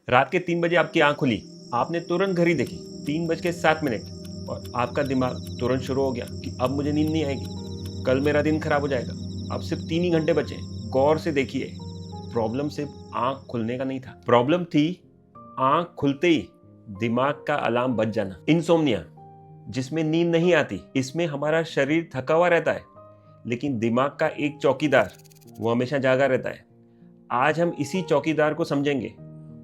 रात के 3 बजे आपकी आंख खुली, आपने तुरंत घड़ी देखी 3:07 और आपका दिमाग तुरंत शुरू हो गया कि अब मुझे नींद नहीं आएगी, कल मेरा दिन खराब हो जाएगा। अब सिर्फ 3 ही घंटे बचे। गौर से देखिए, प्रॉब्लम सिर्फ आंख खुलने का नहीं था, प्रॉब्लम थी आंख खुलते ही दिमाग का अलार्म बज जाना। इंसोम्निया जिसमें नींद नहीं आती, इसमें हमारा शरीर थका हुआ रहता है लेकिन दिमाग का एक चौकीदार वो हमेशा जागा रहता है। आज हम इसी चौकीदार को समझेंगे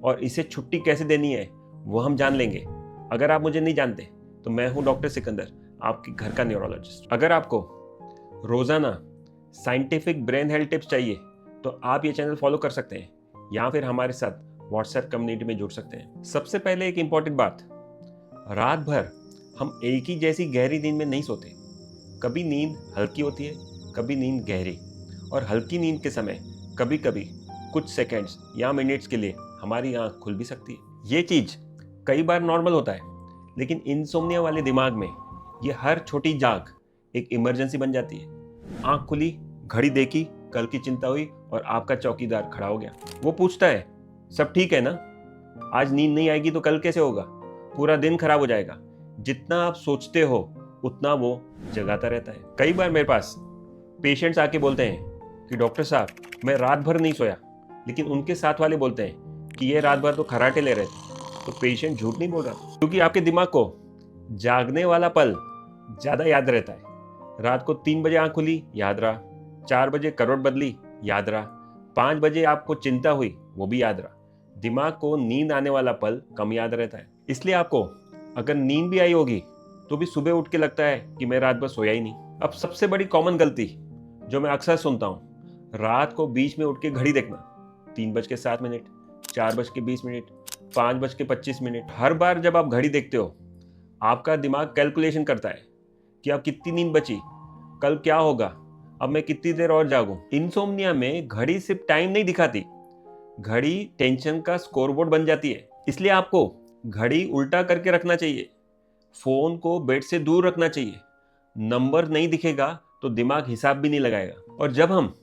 और इसे छुट्टी कैसे देनी है वो हम जान लेंगे। अगर आप मुझे नहीं जानते तो मैं हूं डॉक्टर सिकंदर, आपके घर का न्यूरोलॉजिस्ट। अगर आपको रोजाना साइंटिफिक ब्रेन हेल्थ टिप्स चाहिए तो आप ये चैनल फॉलो कर सकते हैं या फिर हमारे साथ व्हाट्सएप कम्युनिटी में जुड़ सकते हैं। सबसे पहले एक इंपॉर्टेंट बात, रात भर हम एक ही जैसी गहरी नींद में नहीं सोते। कभी नींद हल्की होती है, कभी नींद गहरी। और हल्की नींद के समय कभी कभी कुछ सेकंड्स या मिनट्स के लिए हमारी आंख खुल भी सकती है। ये चीज कई बार नॉर्मल होता है लेकिन इंसोम्निया वाले दिमाग में ये हर छोटी जाग एक इमरजेंसी बन जाती है। आंख खुली, घड़ी देखी, कल की चिंता हुई और आपका चौकीदार खड़ा हो गया। वो पूछता है, सब ठीक है ना? आज नींद नहीं आएगी तो कल कैसे होगा? पूरा दिन खराब हो जाएगा। जितना आप सोचते हो उतना वो जगाता रहता है। कई बार मेरे पास पेशेंट्स आके बोलते हैं कि डॉक्टर साहब मैं रात भर नहीं सोया, लेकिन उनके साथ वाले बोलते हैं कि ये रात भर तो खर्राटे ले रहे थे। तो पेशेंट झूठ नहीं बोल रहा, क्योंकि आपके दिमाग को जागने वाला पल ज्यादा याद रहता है। रात को 3 बजे आंख खुली, याद रहा। 4 बजे करवट बदली, याद रहा। 5 बजे आपको चिंता हुई, वो भी याद रहा। दिमाग को नींद आने वाला पल कम याद रहता है। इसलिए आपको अगर नींद भी आई होगी तो भी सुबह उठ के लगता है कि मैं रात भर सोया ही नहीं। अब सबसे बड़ी कॉमन गलती जो मैं अक्सर सुनता हूँ, रात को बीच में उठ के घड़ी देखना। 3:07, 4:20, 5:25। हर बार जब आप घड़ी देखते हो आपका दिमाग कैलकुलेशन करता है कि अब कितनी नींद बची, कल क्या होगा, अब मैं कितनी देर और जागूं। इंसोम्निया में घड़ी सिर्फ टाइम नहीं दिखाती, घड़ी टेंशन का स्कोरबोर्ड बन जाती है। इसलिए आपको घड़ी उल्टा करके रखना चाहिए, फोन को बेड से दूर रखना चाहिए। नंबर नहीं दिखेगा तो दिमाग हिसाब भी नहीं लगाएगा। और जब हम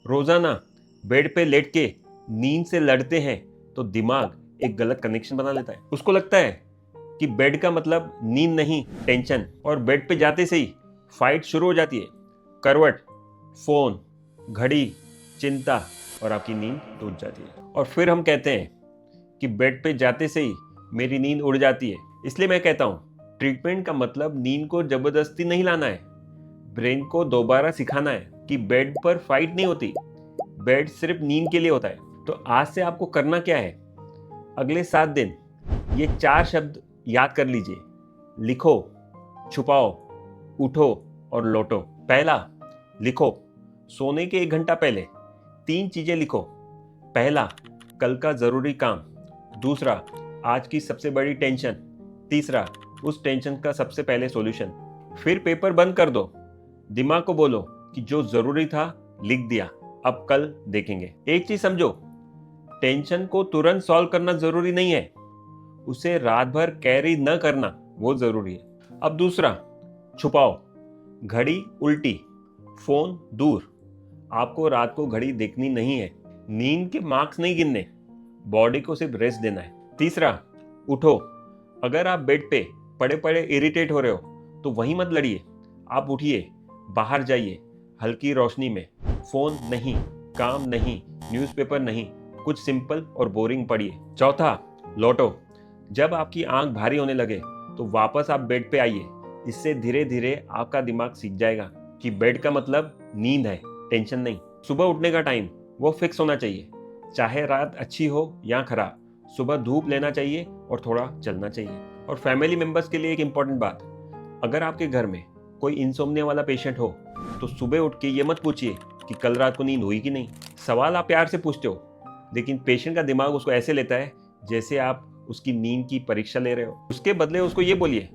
रोजाना बेड पे लेट के नींद से लड़ते हैं तो दिमाग एक गलत कनेक्शन बना लेता है। उसको लगता है कि बेड का मतलब नींद नहीं, टेंशन। और बेड पे जाते से ही फाइट शुरू हो जाती है। करवट, फोन, घड़ी, चिंता और आपकी नींद टूट जाती है। और फिर हम कहते हैं कि बेड पे जाते से ही मेरी नींद उड़ जाती है। इसलिए मैं कहता हूं, ट्रीटमेंट का मतलब नींद को जबरदस्ती नहीं लाना है, ब्रेन को दोबारा सिखाना है कि बेड पर फाइट नहीं होती, बेड सिर्फ नींद के लिए होता है। तो आज से आपको करना क्या है, अगले 7 दिन ये 4 शब्द याद कर लीजिए। लिखो, छुपाओ, उठो और लौटो। पहला, लिखो। सोने के 1 घंटा पहले 3 चीजें लिखो। पहला, कल का जरूरी काम। दूसरा, आज की सबसे बड़ी टेंशन। तीसरा, उस टेंशन का सबसे पहले सॉल्यूशन। फिर पेपर बंद कर दो, दिमाग को बोलो कि जो जरूरी था लिख दिया, अब कल देखेंगे। एक चीज समझो, टेंशन को तुरंत सॉल्व करना जरूरी नहीं है, उसे रात भर कैरी न करना वो जरूरी है। अब दूसरा, छुपाओ। घड़ी उल्टी, फोन दूर। आपको रात को घड़ी देखनी नहीं है, नींद के मार्क्स नहीं गिनने, बॉडी को सिर्फ रेस्ट देना है। तीसरा, उठो। अगर आप बेड पे पड़े पड़े इरिटेट हो रहे हो तो वहीं मत लड़िए, आप उठिए, बाहर जाइए, हल्की रोशनी में। फोन नहीं, काम नहीं, न्यूज़पेपर नहीं, कुछ सिंपल और बोरिंग पढ़िए। चौथा, लौटो। जब आपकी आंख भारी होने लगे तो वापस आप बेड पे आइए। इससे धीरे धीरे आपका दिमाग सीख जाएगा कि बेड का मतलब नींद है, टेंशन नहीं। सुबह उठने का टाइम वो फिक्स होना चाहिए, चाहे रात अच्छी हो या खराब। सुबह धूप लेना चाहिए और थोड़ा चलना चाहिए। और फैमिली मेंबर्स के लिए एक इंपॉर्टेंट बात, अगर आपके घर में कोई इंसोम्निया वाला पेशेंट हो तो सुबह उठ के ये मत पूछिए कि कल रात को नींद हुई कि नहीं। सवाल आप प्यार से पूछते हो लेकिन पेशेंट का दिमाग उसको ऐसे लेता है जैसे आप उसकी नींद की परीक्षा ले रहे हो। उसके बदले उसको ये बोलिए,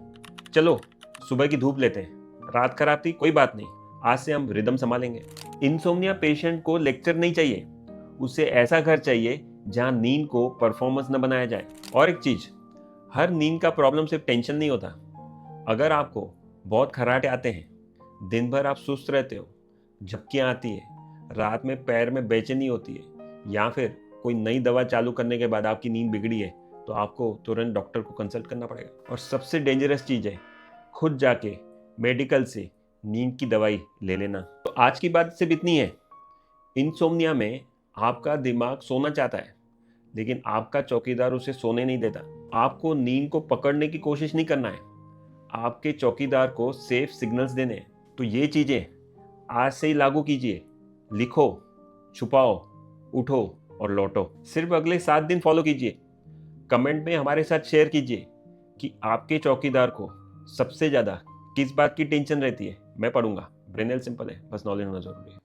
चलो सुबह की धूप लेते हैं, रात खराब थी कोई बात नहीं, आज से हम रिदम संभालेंगे। इंसोम्निया पेशेंट को लेक्चर नहीं चाहिए, उसे ऐसा घर चाहिए जहां नींद को परफॉर्मेंस न बनाया जाए। और एक चीज, हर नींद का प्रॉब्लम सिर्फ टेंशन नहीं होता। अगर आपको बहुत खर्राटे आते हैं, दिन भर आप सुस्त रहते हो, झपकियां आती है, रात में पैर में बेचैनी होती है या फिर कोई नई दवा चालू करने के बाद आपकी नींद बिगड़ी है तो आपको तुरंत डॉक्टर को कंसल्ट करना पड़ेगा। और सबसे डेंजरस चीज़ है खुद जाके मेडिकल से नींद की दवाई ले लेना। तो आज की बात सिर्फ इतनी है, इनसोम्निया में आपका दिमाग सोना चाहता है लेकिन आपका चौकीदार उसे सोने नहीं देता। आपको नींद को पकड़ने की कोशिश नहीं करना है, आपके चौकीदार को सेफ सिग्नल्स देने हैं। तो ये चीज़ें आज से ही लागू कीजिए। लिखो, छुपाओ, उठो और लौटो। सिर्फ अगले 7 दिन फॉलो कीजिए। कमेंट में हमारे साथ शेयर कीजिए कि आपके चौकीदार को सबसे ज़्यादा किस बात की टेंशन रहती है। मैं पढ़ूंगा। ब्रेन हेल्थ सिंपल है, बस नॉलेज होना जरूरी है।